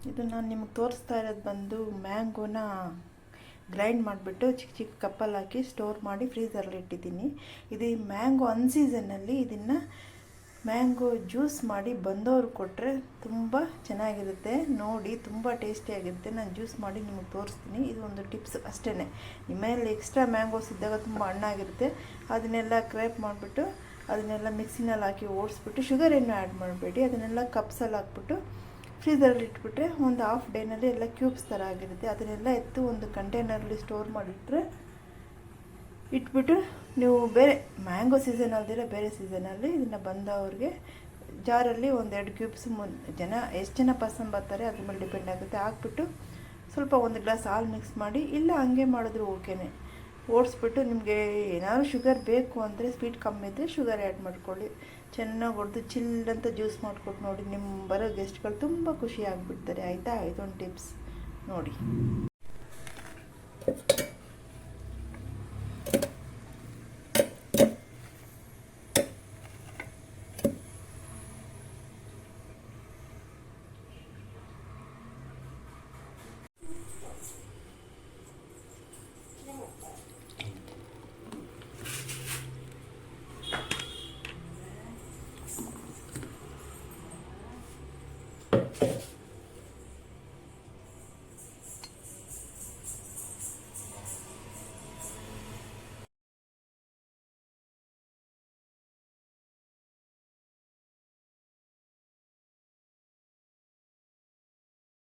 ಇದು ನಾನು ನಿಮಗೆ ತೋರಿಸ್ತಾ ಇರೋದು ಬಂದು ಮ್ಯಾಂಗೋನ ಗ್ರೈಂಡ್ ಮಾಡಿಬಿಟ್ಟು ಚಿಕ್ಕ ಚಿಕ್ಕ ಕಪ್ಪಲ್ಲಿ ಹಾಕಿ ಸ್ಟೋರ್ ಮಾಡಿ ಫ್ರೀಝರಲ್ಲಿ ಇಟ್ಟಿದ್ದೀನಿ. ಇದು ಮ್ಯಾಂಗೋ ಅನ್ಸೀಸನ್ನಲ್ಲಿ ಇದನ್ನು ಮ್ಯಾಂಗೋ ಜ್ಯೂಸ್ ಮಾಡಿ ಬಂದವರು ಕೊಟ್ಟರೆ ತುಂಬ ಚೆನ್ನಾಗಿರುತ್ತೆ. ನೋಡಿ ತುಂಬ ಟೇಸ್ಟಿಯಾಗಿರುತ್ತೆ. ನಾನು ಜ್ಯೂಸ್ ಮಾಡಿ ನಿಮಗೆ ತೋರಿಸ್ತೀನಿ. ಇದು ಒಂದು ಟಿಪ್ಸ್ ಅಷ್ಟೇ. ನಿಮ್ಮಲ್ಲಿ ಎಕ್ಸ್ಟ್ರಾ ಮ್ಯಾಂಗೋಸ್ ಇದ್ದಾಗ ತುಂಬ ಹಣ್ಣಾಗಿರುತ್ತೆ, ಅದನ್ನೆಲ್ಲ ಕ್ರ್ಯಾಪ್ ಮಾಡಿಬಿಟ್ಟು ಅದನ್ನೆಲ್ಲ ಮಿಕ್ಸಿನಲ್ಲಿ ಹಾಕಿ ಓಡಿಸ್ಬಿಟ್ಟು ಶುಗರ್ ಏನು ಆ್ಯಡ್ ಮಾಡಬೇಡಿ, ಅದನ್ನೆಲ್ಲ ಕಪ್ಸಲ್ಲಿ ಹಾಕ್ಬಿಟ್ಟು ಫ್ರೀಝರಲ್ಲಿ ಇಟ್ಬಿಟ್ರೆ ಒಂದು ಹಾಫ್ ಡೇನಲ್ಲಿ ಎಲ್ಲ ಕ್ಯೂಬ್ಸ್ ಥರ ಆಗಿರುತ್ತೆ. ಅದನ್ನೆಲ್ಲ ಎತ್ತು ಒಂದು ಕಂಟೈನರಲ್ಲಿ ಸ್ಟೋರ್ ಮಾಡಿಟ್ರೆ ಇಟ್ಬಿಟ್ಟು ನೀವು ಬೇರೆ ಮ್ಯಾಂಗೋ ಸೀಸನ್ ಅಲ್ದಿರ ಬೇರೆ ಸೀಸನಲ್ಲಿ ಇದನ್ನು ಬಂದವ್ರಿಗೆ ಜಾರಲ್ಲಿ ಒಂದು 2 ಕ್ಯೂಬ್ಸ್ ಜನ ಎಷ್ಟು ಜನ ಪರ್ಸನ್ ಬರ್ತಾರೆ ಅದ್ರ ಮೇಲೆ ಡಿಪೆಂಡ್ ಆಗುತ್ತೆ ಹಾಕ್ಬಿಟ್ಟು ಸ್ವಲ್ಪ ಒಂದು ಗ್ಲಾಸ್ ಹಾಲು ಮಿಕ್ಸ್ ಮಾಡಿ, ಇಲ್ಲ ಹಂಗೆ ಮಾಡಿದ್ರು ಓಕೆನೇ. ಓಡಿಸ್ಬಿಟ್ಟು ನಿಮಗೆ ಏನಾದ್ರು ಶುಗರ್ ಬೇಕು ಅಂದರೆ ಸ್ವೀಟ್ ಕಮ್ಮಿ ಇದ್ದರೆ ಶುಗರ್ ಆ್ಯಡ್ ಮಾಡ್ಕೊಳ್ಳಿ. ಚೆನ್ನಾಗಿ ಹೊಡೆದು ಚಿಲ್ಲಂತ ಜ್ಯೂಸ್ ಮಾಡಿಕೊಟ್ಟು ನೋಡಿ, ನಿಮ್ಮ ಬರೋ ಗೆಸ್ಟ್ಗಳು ತುಂಬ ಖುಷಿ ಆಗಿಬಿಡ್ತಾರೆ. ಆಯಿತಾ? ಇದೊಂದು ಟಿಪ್ಸ್ ನೋಡಿ.